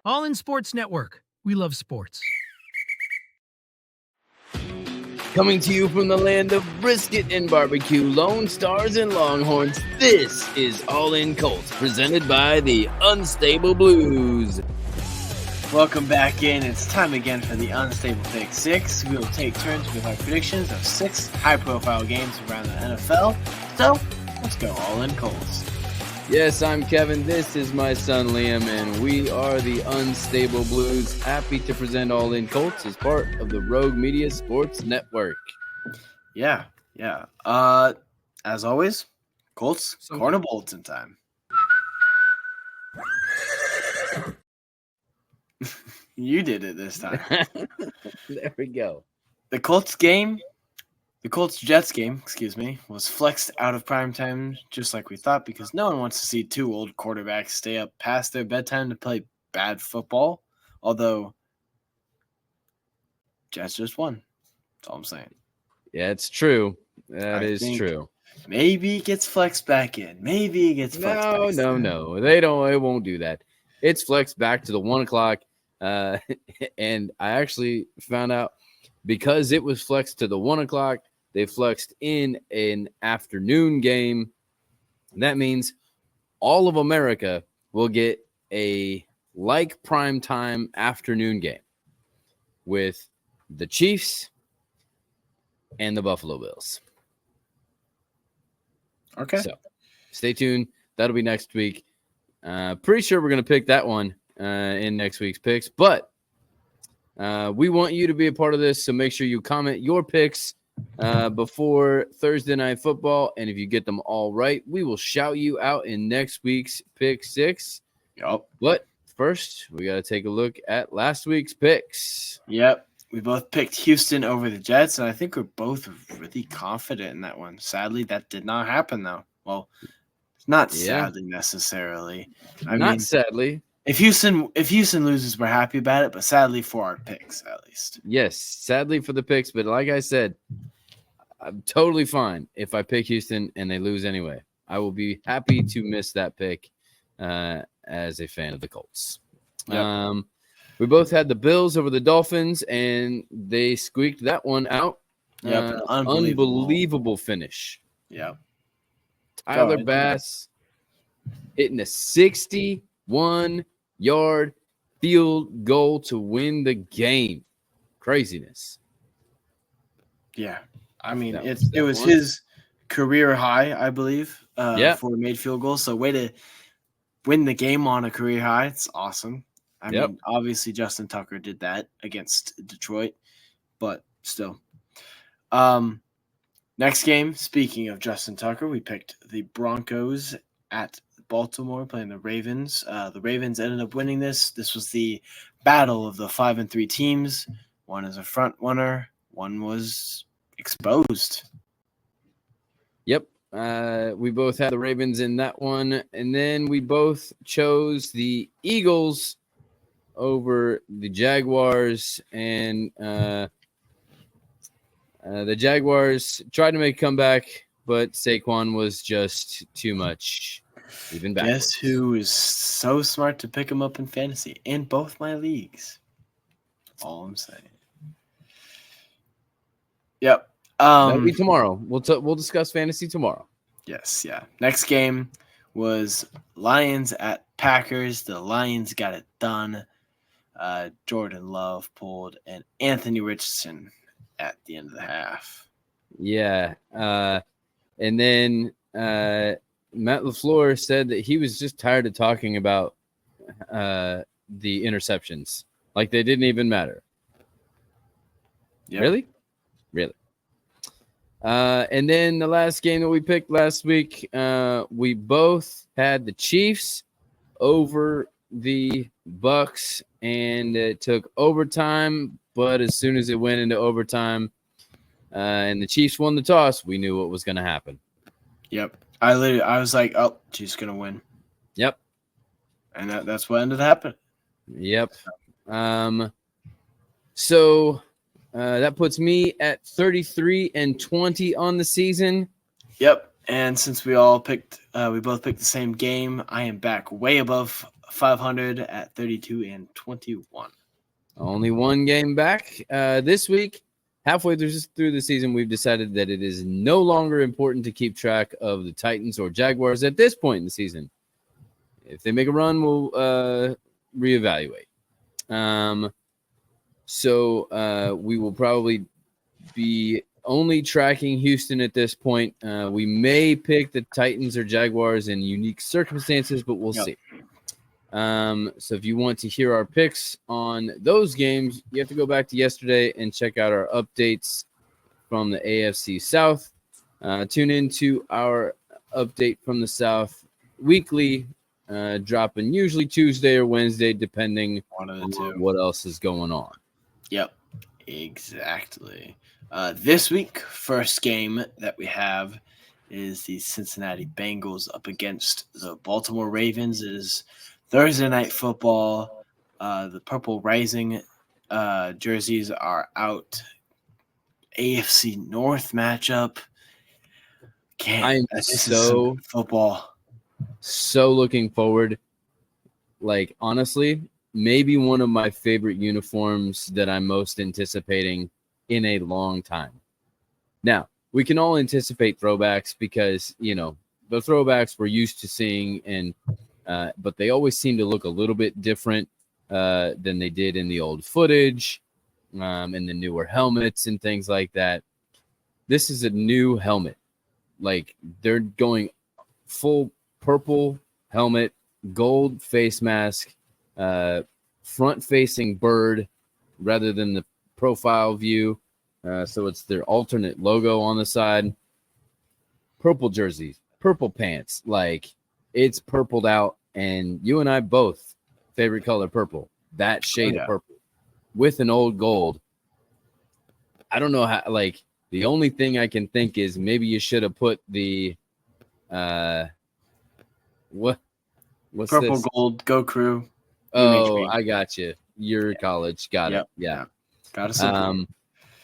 All in Sports Network. We love sports. Coming to you from the land of brisket and barbecue, Lone Stars and Longhorns, this is All In Colts, presented by the Unstable Blues. Welcome back in. It's time again for the Unstable Pick 6. We will take turns with our predictions of 6 high-profile games around the NFL. So, let's go All In Colts. Yes, I'm Kevin. This is my son Liam, and we are the Unstable Blues. Happy to present All In Colts as part of the Rogue Media Sports Network. Yeah. As always, Colts, corner bulletin time. You did it this time. There we go. The Colts-Jets game, was flexed out of prime time just like we thought because no one wants to see two old quarterbacks stay up past their bedtime to play bad football. Although, Jets just won. That's all I'm saying. Yeah, it's true. That is true. Maybe it gets flexed back in. No. They don't. It won't do that. It's flexed back to the 1 o'clock. And I actually found out because it was flexed to the 1 o'clock, they flexed in an afternoon game. That means all of America will get a like primetime afternoon game with the Chiefs and the Buffalo Bills. Okay. So stay tuned. That'll be next week. Pretty sure we're going to pick that one in next week's picks, but we want you to be a part of this. So make sure you comment your picks before Thursday Night Football. And if you get them all right, we will shout you out in next week's pick 6. Yep. But first, we got to take a look at last week's picks. Yep. We both picked Houston over the Jets, and I think we're both really confident in that one. Sadly, that did not happen, though. Well, not sadly necessarily. I mean, sadly. If Houston loses, we're happy about it, but sadly for our picks, at least. Yes, sadly for the picks, but like I said, I'm totally fine if I pick Houston and they lose anyway. I will be happy to miss that pick as a fan of the Colts. Yep. We both had the Bills over the Dolphins, and they squeaked that one out. Yep, unbelievable finish. Yep. Tyler Bass hitting a 61-yard field goal to win the game. Craziness. Yeah. I mean, it was his career high, I believe, for a made field goal. So way to win the game on a career high. It's awesome. I mean, obviously Justin Tucker did that against Detroit, but still. Next game, speaking of Justin Tucker, we picked the Broncos at Baltimore playing the Ravens. The Ravens ended up winning this. This was the battle of the 5-3 teams. One is a front runner. One was exposed. Yep. We both had the Ravens in that one. And then we both chose the Eagles over the Jaguars. And the Jaguars tried to make a comeback, but Saquon was just too much. Even backwards. Guess who is so smart to pick him up in fantasy in both my leagues? That's all I'm saying. Yep. That'll be tomorrow. We'll discuss fantasy tomorrow. Yes, yeah. Next game was Lions at Packers. The Lions got it done. Jordan Love pulled and Anthony Richardson at the end of the half. Yeah. And then Matt LaFleur said that he was just tired of talking about the interceptions. Like they didn't even matter. Yep. Really? And then the last game that we picked last week, we both had the Chiefs over the Bucks, and it took overtime. But as soon as it went into overtime and the Chiefs won the toss, we knew what was going to happen. Yep. I was like, oh, Chiefs going to win. Yep. And that's what ended up happening. Yep. So that puts me at 33-20 on the season. Yep. And since we both picked the same game, I am back way above .500 at 32-21. Only one game back this week. Halfway through the season, we've decided that it is no longer important to keep track of the Titans or Jaguars at this point in the season. If they make a run, we'll reevaluate. So we will probably be only tracking Houston at this point. We may pick the Titans or Jaguars in unique circumstances, but we'll see. So if you want to hear our picks on those games, you have to go back to yesterday and check out our updates from the AFC South. Tune into our update from the South weekly, dropping usually Tuesday or Wednesday, depending on what else is going on. Yep, exactly. This week, first game that we have is the Cincinnati Bengals up against the Baltimore Ravens. It is Thursday Night Football. The Purple Rising jerseys are out. AFC North matchup. I'm so football. So looking forward. Like, honestly, maybe one of my favorite uniforms that I'm most anticipating in a long time. Now, we can all anticipate throwbacks because, you know, the throwbacks we're used to seeing, and but they always seem to look a little bit different than they did in the old footage and the newer helmets and things like that. This is a new helmet. Like, they're going full purple helmet, gold face mask, front-facing bird rather than the profile view. So it's their alternate logo on the side. Purple jerseys, purple pants. Like, it's purpled out, and you and I both favorite color purple. That shade of purple with an old gold. I don't know how, like, the only thing I can think is maybe you should have put the what's purple this? Gold Go Crew. Oh, I got you. Your college. Got it. Yeah. Got to support.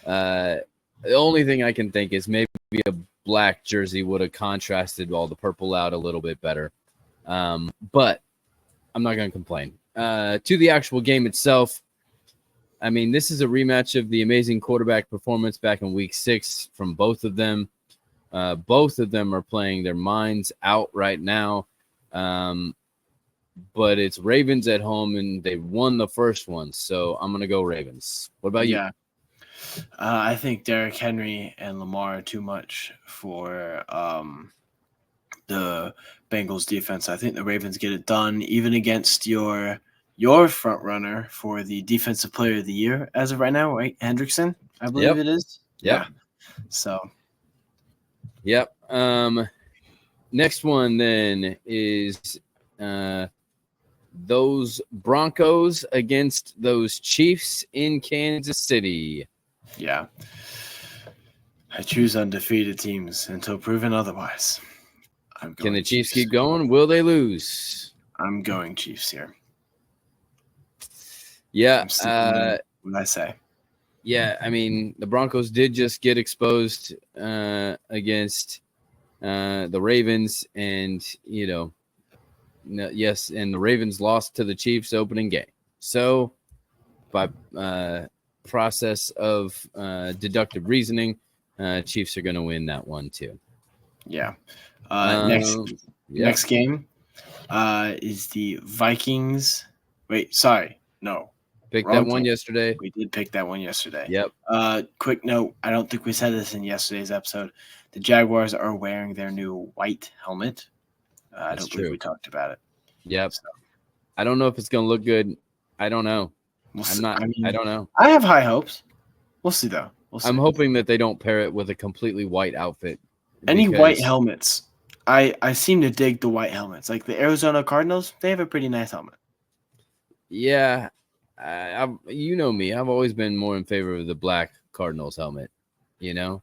The only thing I can think is maybe a black jersey would have contrasted all the purple out a little bit better. But I'm not going to complain. To the actual game itself, I mean, this is a rematch of the amazing quarterback performance back in week 6 from both of them. Both of them are playing their minds out right now. But it's Ravens at home, and they won the first one. So I'm going to go Ravens. What about you? I think Derrick Henry and Lamar are too much for the Bengals defense. I think the Ravens get it done, even against your front runner for the Defensive Player of the Year as of right now, right? Hendrickson, I believe it is. Yep. Yeah. So. Yep. Next one then is those Broncos against those Chiefs in Kansas City. Yeah. I choose undefeated teams until proven otherwise. Can the Chiefs keep going? Will they lose? I'm going Chiefs here. Yeah. What I say. Yeah, I mean, the Broncos did just get exposed against the Ravens, and, you know, yes, and the Ravens lost to the Chiefs opening game. So, by process of deductive reasoning, Chiefs are going to win that one too. Yeah. Next game is the Vikings. Wait, sorry. No. Picked that one yesterday. We did pick that one yesterday. Yep. Quick note. I don't think we said this in yesterday's episode. The Jaguars are wearing their new white helmet. I don't believe we talked about it. Yep. So. I don't know if it's going to look good. I don't know. I don't know. I have high hopes. We'll see, though. I'm hoping that they don't pair it with a completely white outfit. Any white helmets. I seem to dig the white helmets. Like the Arizona Cardinals, they have a pretty nice helmet. Yeah. You know me. I've always been more in favor of the black Cardinals helmet. You know?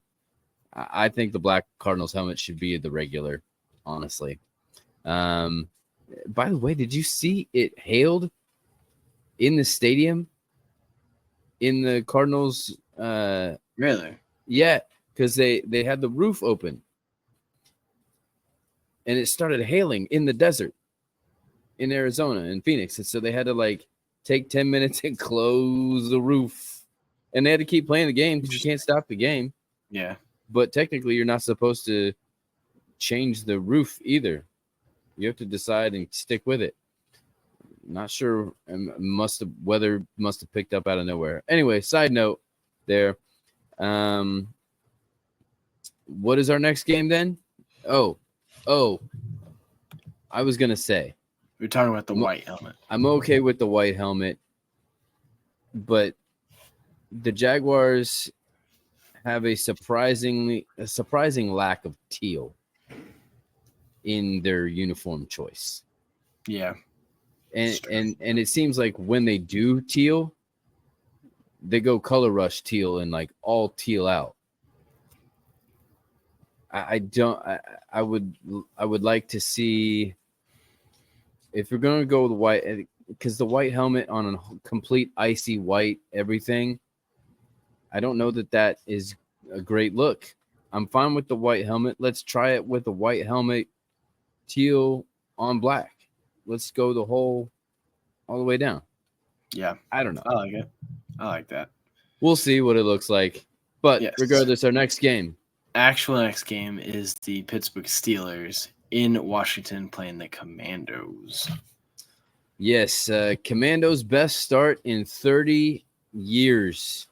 I think the black Cardinals helmet should be the regular, honestly. By the way, did you see it hailed in the stadium in the Cardinals? Really? Yeah, because they had the roof open and it started hailing in the desert. in Arizona, in Phoenix. And so they had to like take 10 minutes and close the roof. And they had to keep playing the game because you can't stop the game. Yeah. But technically, you're not supposed to change the roof either. You have to decide and stick with it. Not sure. Weather must have picked up out of nowhere. Anyway, side note there. What is our next game then? Oh, I was going to say. We're talking about the white helmet. I'm okay with the white helmet, but the Jaguars have a surprising lack of teal in their uniform choice. Yeah. And it seems like when they do teal, they go color rush teal and like all teal out. I would like to see if you're going to go with white, because the white helmet on a complete icy white everything, I don't know that is a great look. I'm fine with the white helmet. Let's try it with the white helmet, teal on black. Let's go all the way down. Yeah. I don't know. I like it. I like that. We'll see what it looks like. But regardless, our next game. Actual next game is the Pittsburgh Steelers in Washington playing the Commandos. Yes, Commandos' best start in 30 years.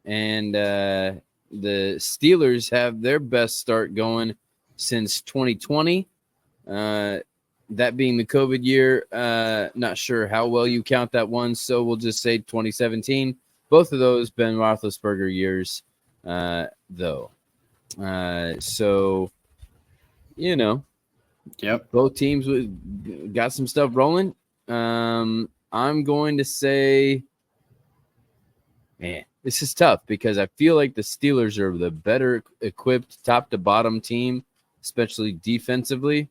And the Steelers have their best start going since 2020. That being the COVID year. Not sure how well you count that one, so we'll just say 2017. Both of those Ben Roethlisberger years, though. So, yep. Both teams got some stuff rolling. I'm going to say, man, this is tough because I feel like the Steelers are the better equipped top to bottom team, especially defensively.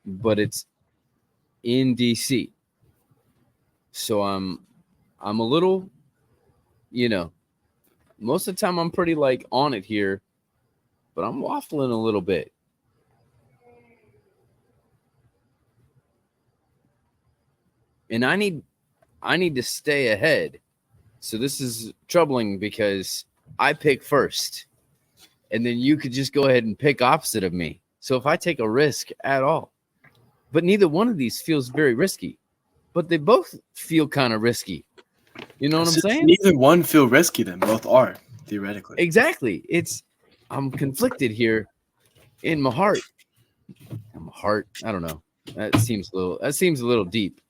But it's in DC. So I'm a little, most of the time I'm pretty like on it here, but I'm waffling a little bit. And I need to stay ahead. So this is troubling because I pick first. And then you could just go ahead and pick opposite of me. So if I take a risk at all, but neither one of these feels very risky, but they both feel kind of risky. You know what I'm saying? Neither one feel risky, then both are, theoretically. Exactly. I'm conflicted here in my heart. I don't know. That seems a little deep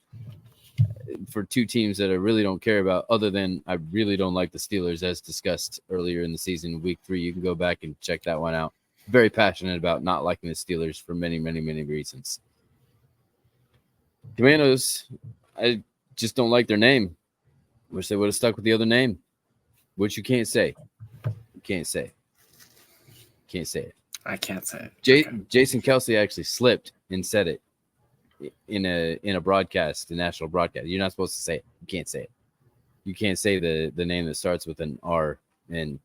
for two teams that I really don't care about, other than I really don't like the Steelers, as discussed earlier in the season, week 3. You can go back and check that one out. Very passionate about not liking the Steelers for many, many, many reasons. Commandos, I just don't like their name. Wish they would have stuck with the other name, which you can't say. You can't say. Can't say it. I can't say it. Jason Kelce actually slipped and said it in a broadcast, a national broadcast. You're not supposed to say it. You can't say it. You can't say the name that starts with an R and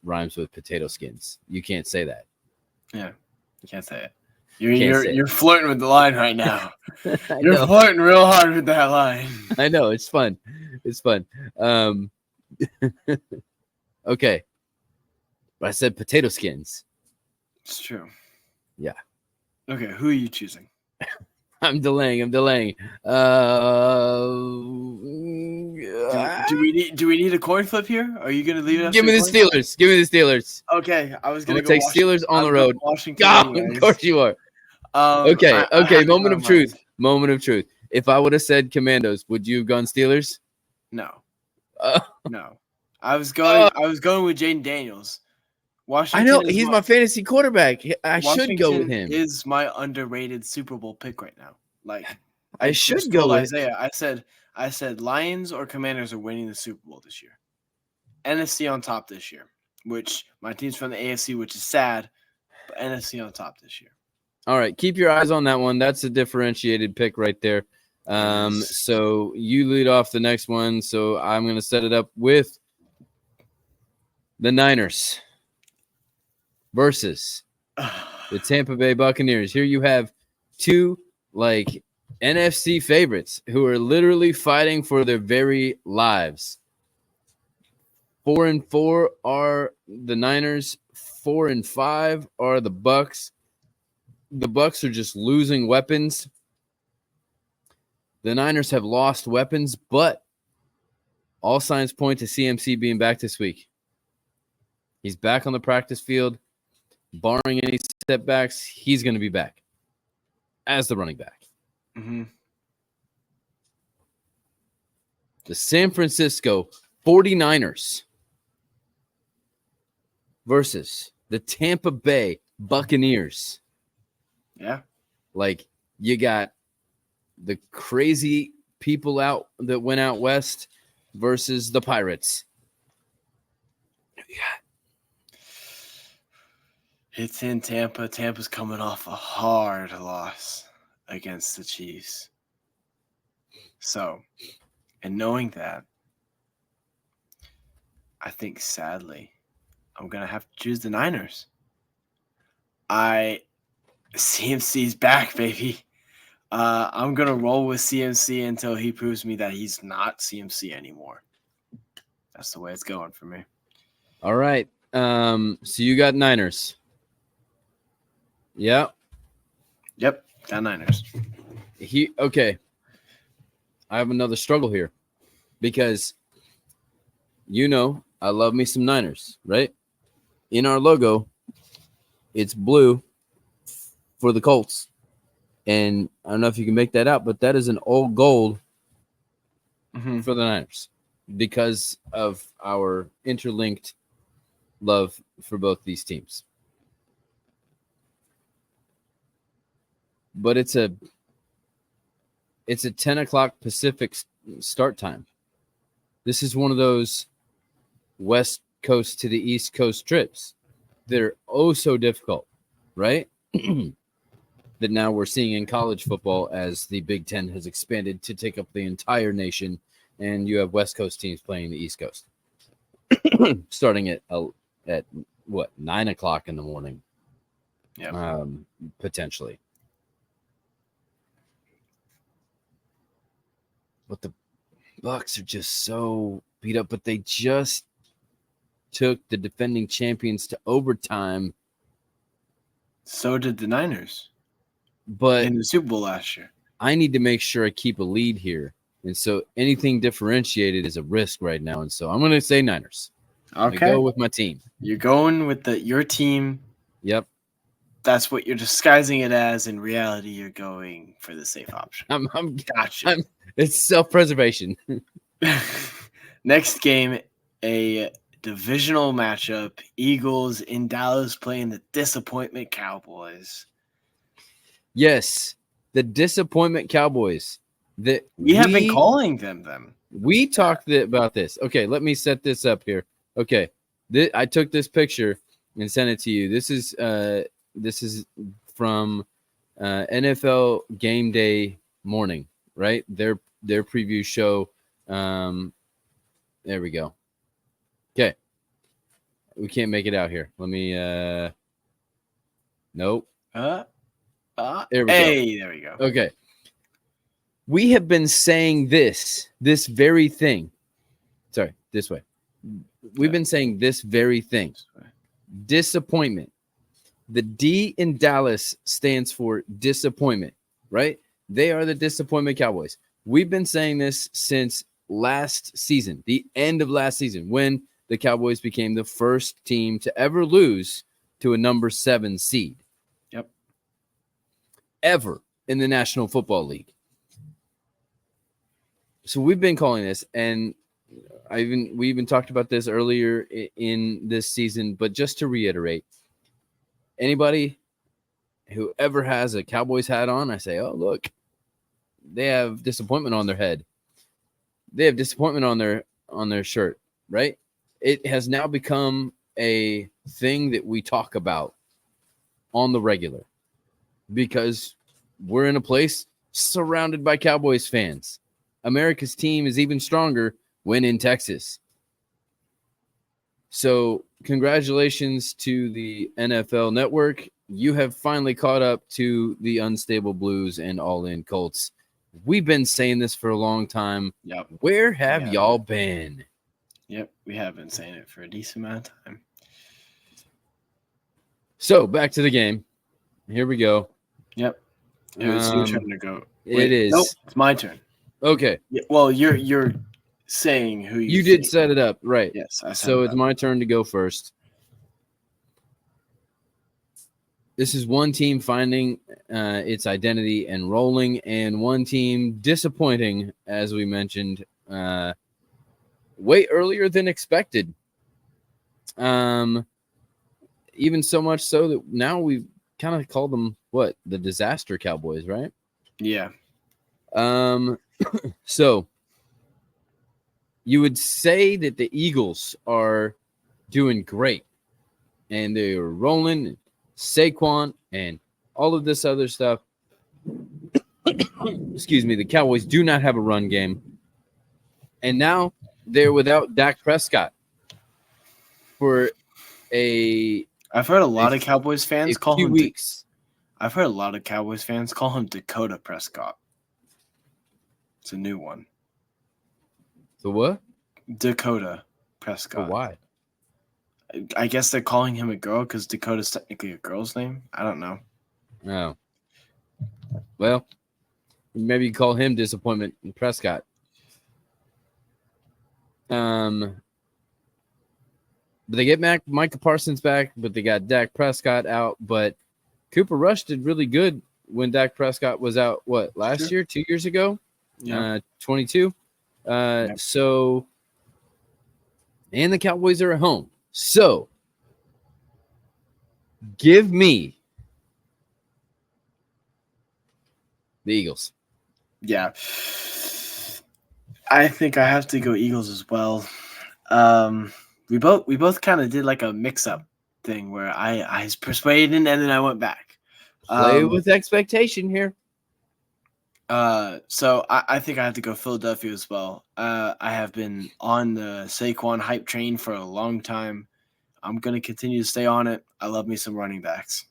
rhymes with potato skins. You can't say that. Yeah, you can't say it. You're flirting with the line right now. You're flirting real hard with that line. I know, it's fun. It's fun. Okay. But I said potato skins. It's true. Yeah. Okay, who are you choosing? I'm delaying. Do we need a coin flip here? Are you gonna leave it? Give me the Steelers. Okay, I was gonna take Steelers on the road. Washington. Of course you are. Okay. Moment of truth. If I would have said Commandos, would you have gone Steelers? No. No. I was going with Jaden Daniels. Washington. I know he's my fantasy quarterback. I should go with him. Is my underrated Super Bowl pick right now. Like I should go with Isaiah. I said Lions or Commanders are winning the Super Bowl this year. NFC on top this year, which my team's from the AFC, which is sad, but NFC on top this year. All right, keep your eyes on that one. That's a differentiated pick right there. So you lead off the next one. So I'm going to set it up with the Niners versus the Tampa Bay Buccaneers. Here you have two like NFC favorites who are literally fighting for their very lives. 4-4 are the Niners. 4-5 are the Bucks. The Bucks are just losing weapons. The Niners have lost weapons, but all signs point to CMC being back this week. He's back on the practice field. Barring any setbacks, he's going to be back as the running back. Mm-hmm. The San Francisco 49ers versus the Tampa Bay Buccaneers. Yeah. Like, you got the crazy people out that went out west versus the Pirates. Yeah. It's in Tampa. Tampa's coming off a hard loss against the Chiefs. So, and knowing that, I think sadly, I'm going to have to choose the Niners. CMC's back, baby. I'm going to roll with CMC until he proves me that he's not CMC anymore. That's the way it's going for me. All right. So you got Niners. Yeah. Yep. Got Niners. Okay. I have another struggle here because, I love me some Niners, right? In our logo, it's blue for the Colts. And I don't know if you can make that out, but that is an old gold for the Niners because of our interlinked love for both these teams. But it's a 10 o'clock Pacific start time. This is one of those West Coast to the East Coast trips that are oh so difficult, right? That now we're seeing in college football as the Big Ten has expanded to take up the entire nation, and you have West Coast teams playing the East Coast, starting at 9 o'clock in the morning, potentially. But the Bucks are just so beat up, but they just took the defending champions to overtime. So did the Niners. But in the Super Bowl last year. I need to make sure I keep a lead here. And so anything differentiated is a risk right now. And so I'm going to say Niners. Okay. Go with my team. You're going with your team. Yep. That's what you're disguising it as. In reality, you're going for the safe option. Gotcha. It's self-preservation. Next game, a divisional matchup. Eagles in Dallas playing the disappointment Cowboys. Yes, the disappointment Cowboys. That we have been calling them. We talked about this. Okay, let me set this up here. Okay, I took this picture and sent it to you. This is from NFL Game Day morning, right? Their preview show. There we go. Okay, we can't make it out here. Let me. Nope. There we go. Okay. We have been saying this very thing. Sorry, this way. We've been saying this very thing. Disappointment. The D in Dallas stands for disappointment, right? They are the disappointment Cowboys. We've been saying this since last season, the end of last season, when the Cowboys became the first team to ever lose to a number 7 seed. Yep. Ever in the National Football League. So we've been calling this, and we even talked about this earlier in this season, but just to reiterate, anybody who ever has a Cowboys hat on, I say, oh, look, they have disappointment on their head. They have disappointment on their shirt, right? It has now become a thing that we talk about on the regular because we're in a place surrounded by Cowboys fans. America's team is even stronger when in Texas. So congratulations to the NFL Network you have finally caught up to the unstable Blues and all-in Colts. We've been saying this for a long time. Yep. Where have y'all been? Yep, we have been saying it for a decent amount of time. So, back to the game. Here we go. Yep. It was your turn to go. Wait, it is. Nope, it's my turn. Okay. Yeah, well, you're saying who you did set it up, right? Yes. So it's my turn to go first. This is one team finding its identity and rolling, and one team disappointing, as we mentioned, way earlier than expected. Even so much so that now we kind of call them the disaster Cowboys, right? Yeah. So you would say that the Eagles are doing great, and they're rolling. Saquon and all of this other stuff. Excuse me. The Cowboys do not have a run game. And now they're without Dak Prescott for I've heard a lot of Cowboys fans call him weeks. I've heard a lot of Cowboys fans call him Dakota Prescott. It's a new one. The what? Dakota Prescott. Why? I guess they're calling him a girl because Dakota's technically a girl's name. I don't know. Oh. Well, maybe you call him Disappointment Prescott. But they get Micah Parsons back, but they got Dak Prescott out. But Cooper Rush did really good when Dak Prescott was out, last year, 2 years ago? Yeah. 22. So, and the Cowboys are at home. So, give me the Eagles. Yeah. I think I have to go Eagles as well. We both kind of did like a mix-up thing where I was persuaded and then I went back. Play with expectation here. So I think I have to go Philadelphia as well. I have been on the Saquon hype train for a long time. I'm going to continue to stay on it. I love me some running backs.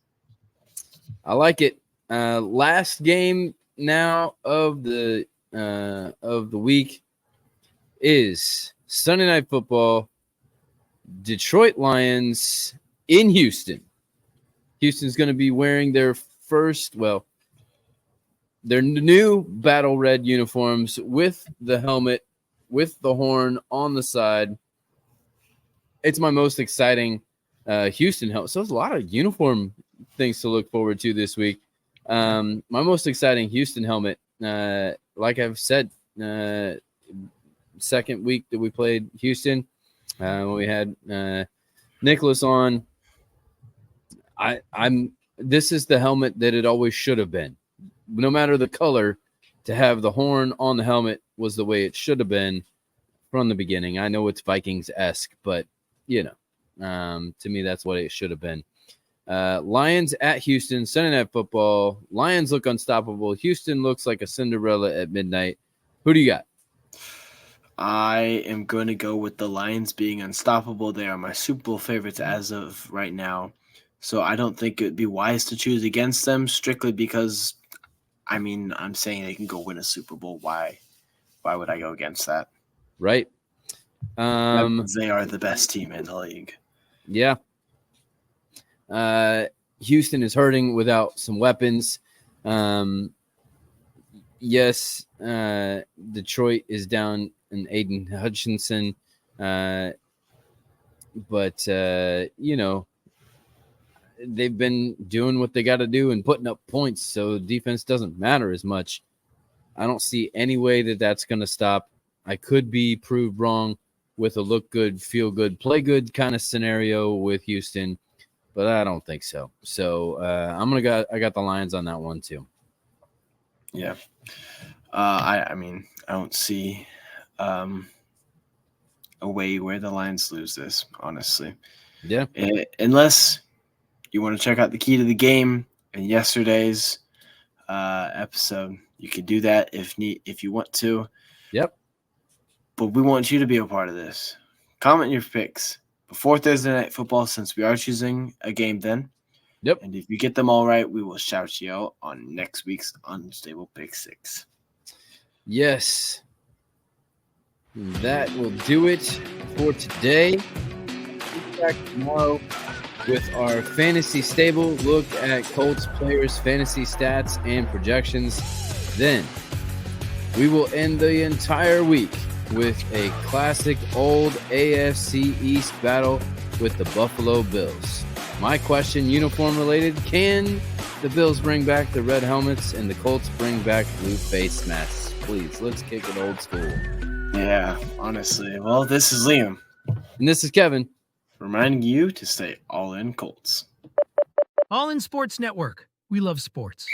I like it. Last game now of the week is Sunday Night Football. Detroit Lions in Houston. Houston's going to be wearing their their new battle red uniforms with the helmet, with the horn on the side. It's my most exciting Houston helmet. So there's a lot of uniform things to look forward to this week. My most exciting Houston helmet, like I've said, second week that we played Houston, when we had Nicholas on. This is the helmet that it always should have been. No matter the color, to have the horn on the helmet was the way it should have been from the beginning. I know it's Vikings-esque, but to me, that's what it should have been. Lions at Houston, Sunday Night Football. Lions look unstoppable. Houston looks like a Cinderella at midnight. Who do you got? I am going to go with the Lions being unstoppable. They are my Super Bowl favorites as of right now. So I don't think it would be wise to choose against them strictly because, I'm saying they can go win a Super Bowl. Why would I go against that? Right. They are the best team in the league. Yeah. Houston is hurting without some weapons. Yes, Detroit is down in Aiden Hutchinson. But they've been doing what they got to do and putting up points, so defense doesn't matter as much. I don't see any way that that's going to stop. I could be proved wrong with a look good, feel good, play good kind of scenario with Houston, but I don't think so. So I got the Lions on that one too. Yeah. I don't see a way where the Lions lose this, honestly. Yeah. Unless you want to check out the key to the game in yesterday's episode, you can do that if you want to. Yep. But we want you to be a part of this. Comment your picks before Thursday Night Football, since we are choosing a game then. Yep. And if you get them all right, we will shout you out on next week's Unstable Pick 6. Yes. That will do it for today. We'll be back tomorrow with our fantasy stable. Look at Colts players' fantasy stats and projections. Then we will end the entire week with a classic old AFC East battle with the Buffalo Bills. My question, uniform related, can the Bills bring back the red helmets and the Colts bring back blue face masks? Please, let's kick it old school. Yeah, honestly. Well, this is Liam. And this is Kevin. Reminding you to stay all in Colts. All in Sports Network. We love sports.